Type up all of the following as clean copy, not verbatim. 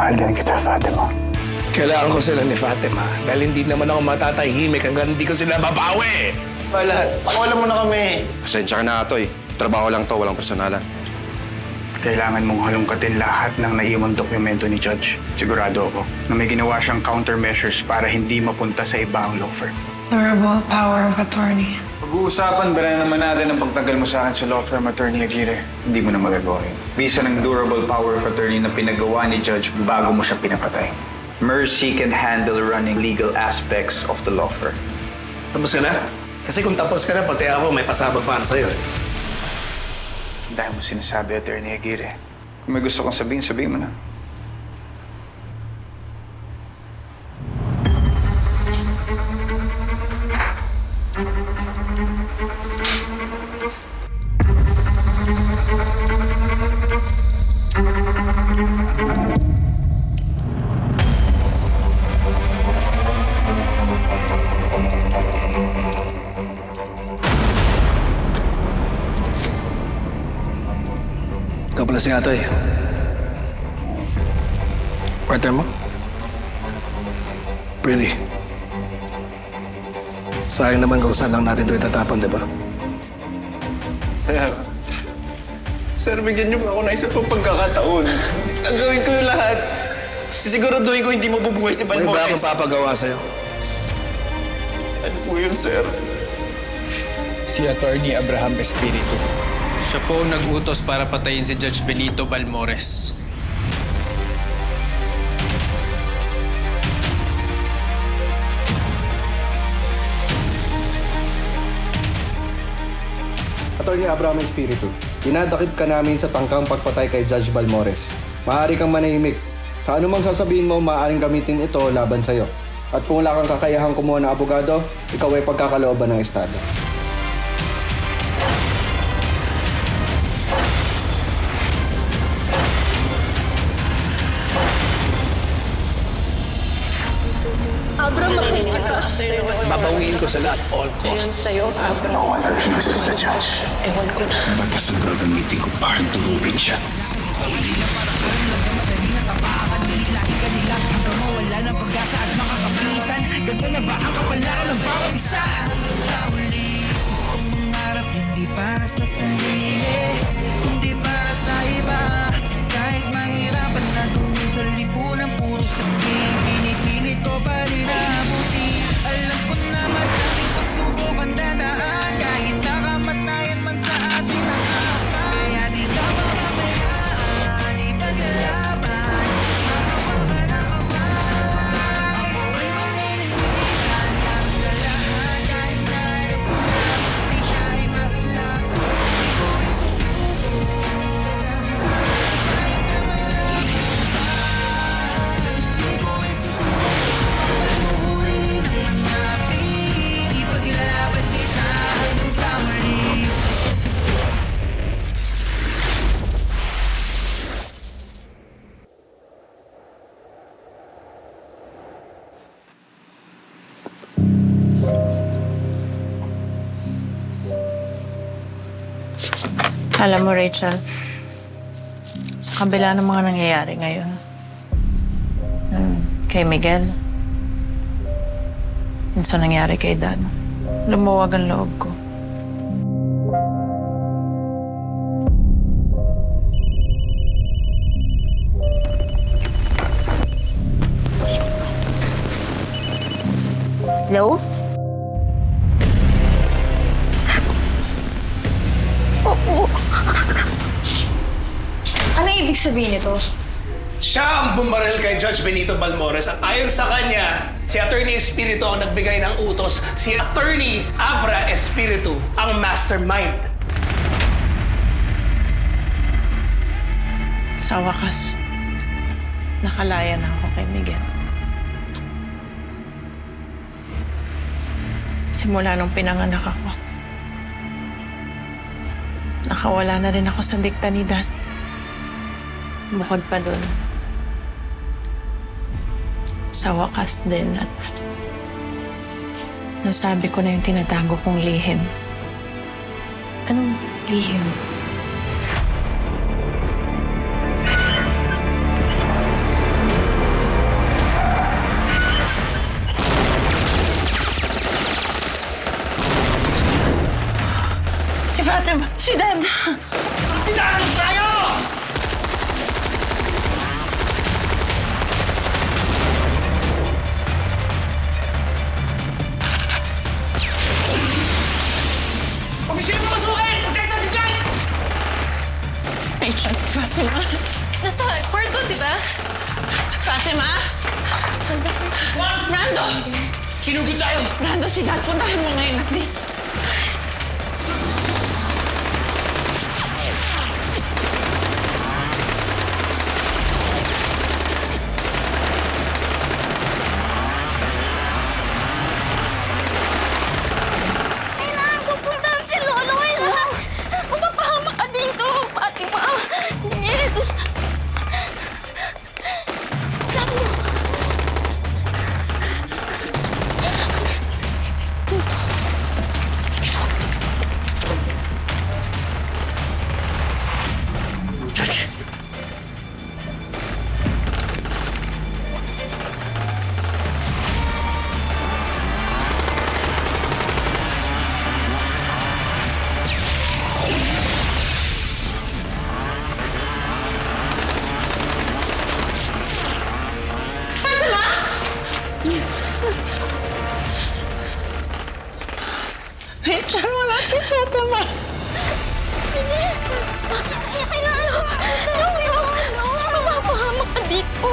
Mahal din kita, Fatima. Kailangan ko sila ni Fatima dahil hindi naman ako matatahimik hanggang hindi ko sila babawi. Lahat. Pakawalan mo na kami. Pasensya ka na, Atoy. Trabaho lang to, walang personalan. Kailangan mong halongkatin lahat ng naiwang dokumento ni Judge. Sigurado ako na may ginawa siyang countermeasures para hindi mapunta sa iba ang law firm. Durable power of attorney. Pag-uusapan ba na naman natin ang pagtagal mo sa akin sa law firm, Attorney Aguirre? Hindi mo na magagawa yun. Visa ng durable power of attorney na pinagawa ni Judge bago mo siya pinapatay. Mercy can handle running legal aspects of the law firm. Tapos ka na? Kasi kung tapos ka na, pati ako may pasabog para sa'yo. Dahil mo sinasabi, Attorney Aguirre. Kung may gusto kang sabihin, sabihin mo na. Ikaw pala si Atoy. Partner mo? Pretty. Sayang naman kung saan lang natin ito itatapon, di ba? Sir, bigyan niyo pa ako ng isa pang pagkakataon. Gagawin ko yung lahat. Sisiguraduhin ko hindi mabubuhay si May iba Balmores. akong papagawa sa'yo. Ano po yun, sir? Si Attorney Abraham Espiritu. Siya po ang nag-utos para patayin si Judge Benito Balmores. Attorney Abraham Espiritu, dinadakip ka namin sa tangkang pagpatay kay Judge Balmores. Maaari kang manahimik. Sa anumang sasabihin mo, maaaring gamitin ito laban sa'yo. At kung wala kang kakayahang kumuha ng abogado, ikaw ay pagkakalooban ng Estado. Abra, mahal kita. Babawiin ko sa lahat, all Ayun costs. sa'yo, Abra. No one refuses the judge. Ewan ko na. Batas ang gagamitin ko para durugin siya. Hindi para sa sarili, hindi para sa iba. Kahit mahirapan na tumingin sa lipunan, puro sabihin, pinipilit ko pa rin abuti. Alam ko na madaming pagsubok ang dadaan, kahit nakamatayan man sa atin ang hapa. Kaya di ka mamamayaan, ipaglaban, makapaman ang kamay. Ako'y mamimilitan para sa lahat, kahit na Alam mo, Rachel, sa kabila ng mga nangyayari ngayon, kay Miguel, yun sa nangyari kay Dad, lumuwag ang loob ko. Hello? Ano ibig sabihin nito? Siya ang bumaril kay Judge Benito Balmores at ayon sa kanya, si Attorney Espiritu ang nagbigay ng utos. Si Attorney Abra Espiritu ang mastermind. Sa wakas, nakalaya na ako kay Miguel. Simula nung pinanganak ako, nakawala na rin ako sa dikta ni Dad. Bukod pa dun, sa wakas din at nasabi ko na yung tinatago kong lihim. Anong lihim? Fatima? Brando! Sinugod tayo! Brando, si Dad, puntahan mo ngayon at least. Kailangan ko puntahan si Lolo. Kailangan. Mapapahamak ka dito, Fatima. Yes. Lalo. Judge! Richard, wala si Fatima. Bilis. Kailangan ko. Mapapahamak ka dito.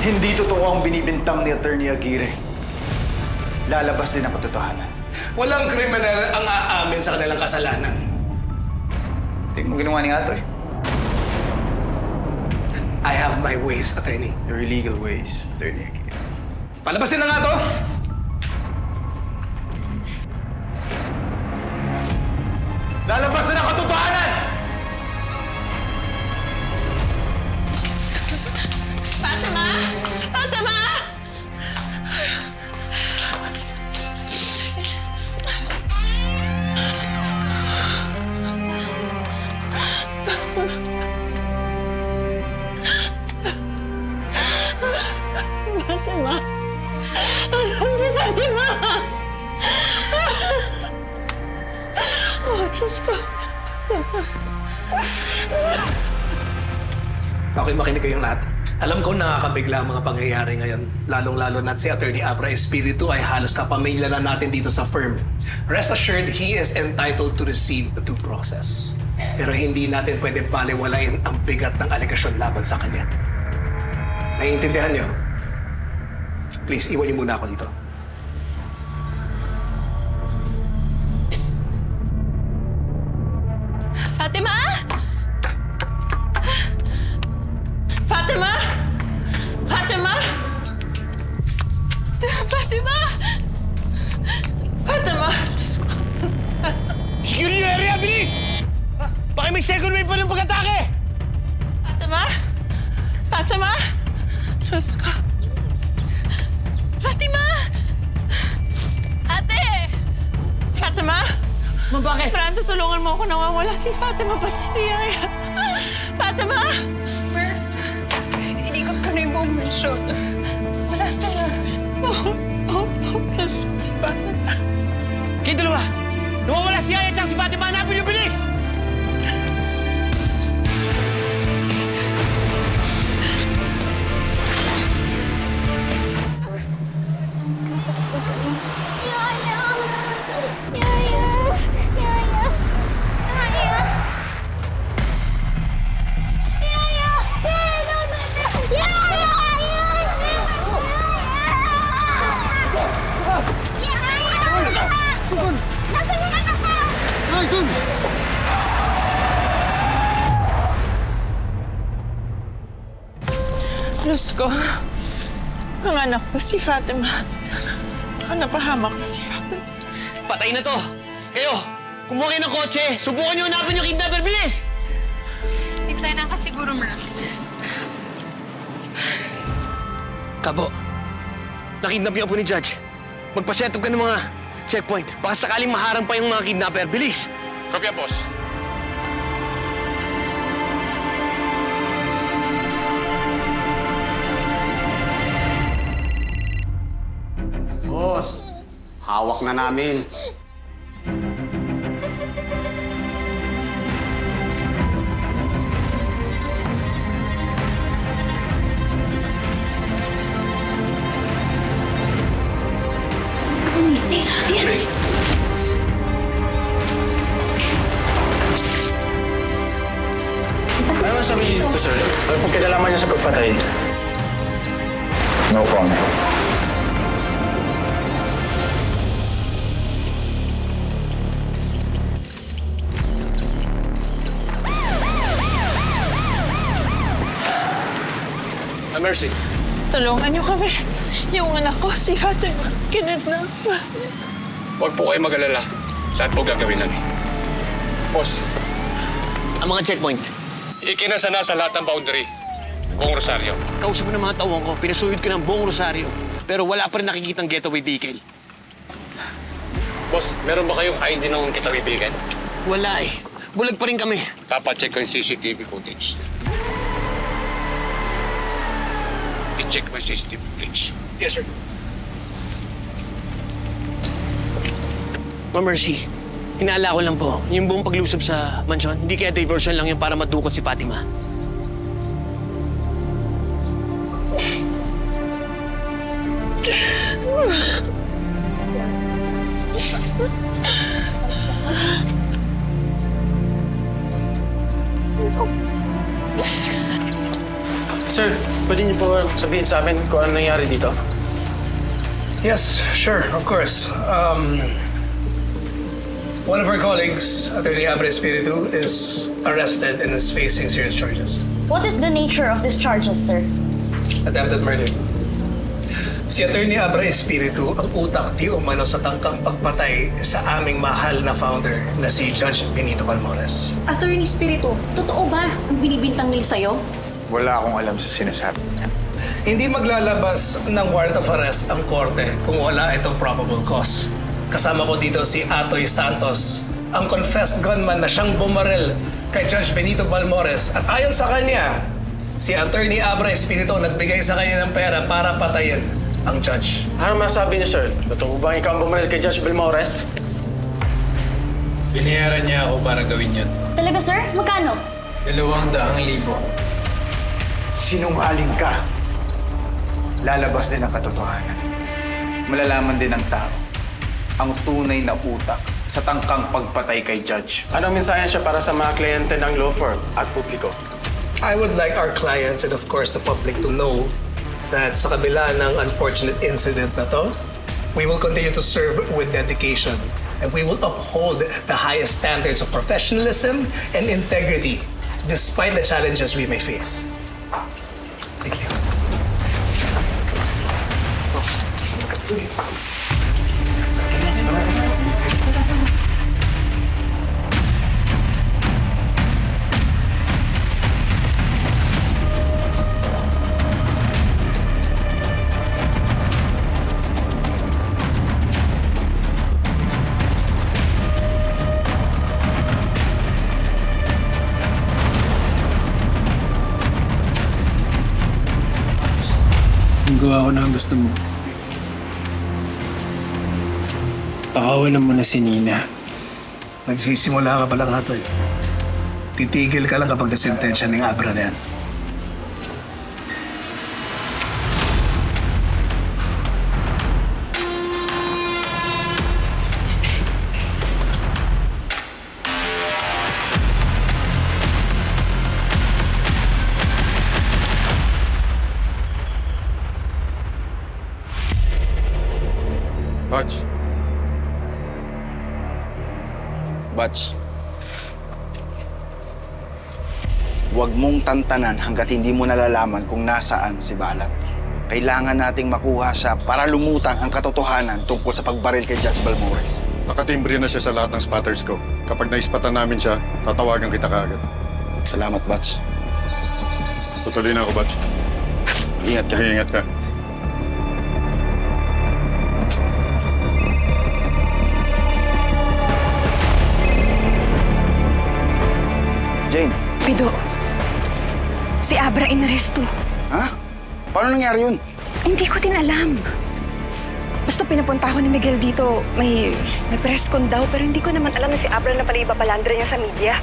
Hindi totoo ang binibintang ni Attorney Aguirre. Lalabas din ang katotohanan. Walang kriminal ang aamin sa kanilang kasalanan. Hindi mo ginawa ni Atoy. I have my ways, attorney. Your illegal ways, Attorney Aguirre. Palabasin na nga to! Lalabas na ang katotohanan! Fatima! Fatima! Fatima! Asan si Fatima? Oh, Diyos ko. Okay, makinig kayong lahat. Alam ko nakakabigla ang mga pangyayari ngayon. Lalong-lalo na si Attorney Abra Espiritu ay halos kapamilya na natin dito sa firm. Rest assured, he is entitled to receive due process. Pero hindi natin pwede baliwalain ang bigat ng alegasyon laban sa kanya. Naiintindihan niyo? Please, iwan niyo muna ako dito. Fatima? Fatima? Fatima? Fatima? Fatima? Security area, bilis! Baka may second wave pa ng pag-atake! Fatima? Fatima? Diyos ko. Fatima! Ate! Fatima? Bakit? Brando, tulungan mo ako. Nawawala si Fatima, pati si Yaya. Fatima? Mers, inikot ko na yung buong mansyon. Wala sila. Diyos ko, si Fatima. Kayo dalawa! Nawawala si Yaya at si Fatima! Hanapin niyo, bilis! Yaya! Yaya! Yaya! Yaya! Yaya! Nasaan yung anak ko? Ay, dun! Diyos ko. Ang anak ko, si Fatima. Baka napahamak na si Fatima. Patay na to! Kayo! Kumuha kayo ng kotse! Subukan niyo hanapin yung kidnapper! Bilis! Hindi tayo nakasiguro, Mers. Kabo, nakidnap niyo po ni Judge. Magpa-set up ka ng mga checkpoint. Baka sakaling maharang pa yung mga kidnapper. Bilis! Kopya, boss. Boss, hawak na namin. Yan. Ano sabihin dito, sir? Ano pong kinalaman niya sa pagpatay? No comment. Mercy. Tulungan niyo kami. Yung anak ko, si Fatima, kinidnap. Huwag po kayo mag-alala. Lahat po gagawin namin. Boss, Ang mga checkpoint. Ikinasa na sa lahat ng boundary. Buong Rosario. Kausap mo ng mga tawang ko, pinasuyod ko ng buong Rosario. Pero wala pa rin nakikitang getaway vehicle. Boss, meron ba kayong ID ng getaway vehicle? Wala eh. Bulag pa rin kami. Papacheck ko yung CCTV footage. I-check mo yung CCTV footage. Yes, sir. Ma'am Mercy, hinala ko lang po, yung buong paglusob sa mansyon, hindi kaya diversion lang yun para madukot si Fatima. Sir, pwede niyo po sabihin sa amin kung ano nangyari dito? Yes, sure, of course. One of our colleagues, Attorney Abra Espiritu, is arrested and is facing serious charges. What is the nature of these charges, sir? Attempted murder. Si Attorney Abra Espiritu ang utak di umano sa tangkang pagpatay sa aming mahal na founder na si Judge Benito Balmores. Attorney Spiritu, totoo ba ang binibintang nila sa'yo? Wala akong alam sa sinasabi niya. Hindi maglalabas ng warrant of arrest ang korte kung wala itong probable cause. Kasama ko dito si Atoy Santos, ang confessed gunman na siyang bumaril kay Judge Benito Balmores. At ayon sa kanya, si Attorney Abra Espiritu nagbigay sa kanya ng pera para patayin ang judge. Ano masabi niyo, sir? Totoo ba ikaw ang bumaril kay Judge Balmores? Binayaran niya ako para gawin yun. Talaga, sir? Magkano? 200,000. Sinungaling ka. Lalabas din ang katotohanan. Malalaman din ng tao ang tunay na utak sa tangkang pagpatay kay Judge. Anong mensahe siya para sa mga kliyente ng law firm at publiko? I would like our clients and of course the public to know that sa kabila ng unfortunate incident na to, we will continue to serve with dedication and we will uphold the highest standards of professionalism and integrity despite the challenges we may face. Thank you. Gawa ko na ang gusto mo. Pakawalan mo na si Nina. Nagsisimula ka pa lang, Atoy. Titigil ka lang kapag nasentensya ng Abra na yan. Batch. Batch. Huwag mong tantanan hanggat hindi mo nalalaman kung nasaan si Balat. Kailangan nating makuha siya para lumutang ang katotohanan tungkol sa pagbaril kay Judge Balmores. Nakatimbre na siya sa lahat ng spotters ko. Kapag naispatan namin siya, tatawagan kita kaagad. Salamat, Batch. Tutuloy na ako, Batch. Ingat ka. Ingat ka. Jane. Pido, si Abra inaresto. Ha? Paano nangyari yun? Hindi ko din alam. Basta pinapunta ako ni Miguel dito, may press con daw, pero hindi ko naman alam na si Abra na pala ipapalandra niya sa media.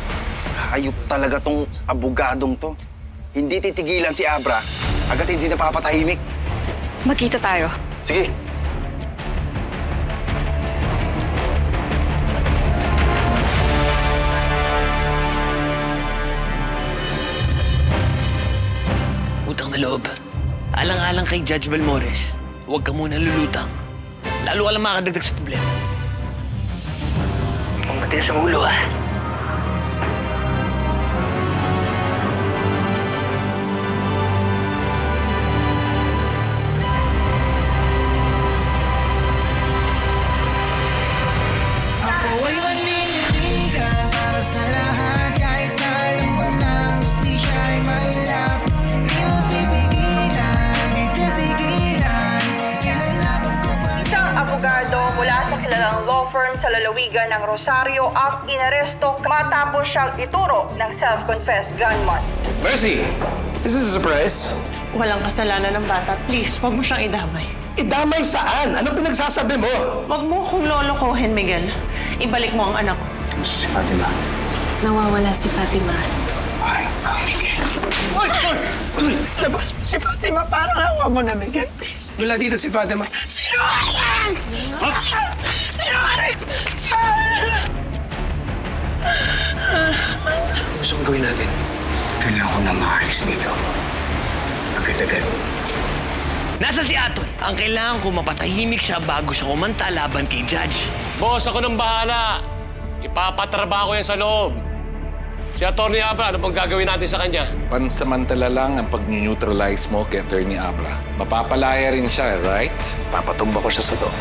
Hayop talaga tong abogadong to. Hindi titigilan si Abra agad hindi napapatahimik. Magkita tayo. Sige. utang na loob. Alang-alang kay Judge Balmores, huwag ka muna lulutang. Lalo ka lang makakadagdag sa problema. Huwag matigas ang ulo, ah. Ako ay maninindigan para sa lahat. Kahit na alam ko na hustisya ay mahirap. Di mo pipigilan, di titigilan. Kinalaban ko pa. Isang abogado mula sa kilalang law firm sa lalawigan ng Rosario ang inaresto matapos siyang ituro ng self-confessed gunman. Mercy! Is this a surprise? Walang kasalanan ng bata. Please, huwag mo siyang idamay. Idamay saan? Anong pinagsasabi mo? Huwag mo akong lolokohin, Miguel. Ibalik mo ang anak ko. Kamusta si Fatima? Nawawala si Fatima. Ay, Miguel. Oy! Labas mo si Fatima. Parang awa mo na, Miguel. Please. Wala dito si Fatima. Sinungaling! Sinungaling! Gusto mong gawin natin? Kailangan ko na maalis dito. Agad-agad. Nasa si Atoy. Ang kailangan ko mapatahimik siya bago siya kumanta laban kay Judge. Boss, ako nang bahala. Ipapatrabaho ko yan sa loob. Si Atty. Abra, ano pang gagawin natin sa kanya? Pansamantala lang ang pag-neutralize mo kay Atty. Abra. Mapapalaya rin siya, right? Papatumba ko siya sa loob.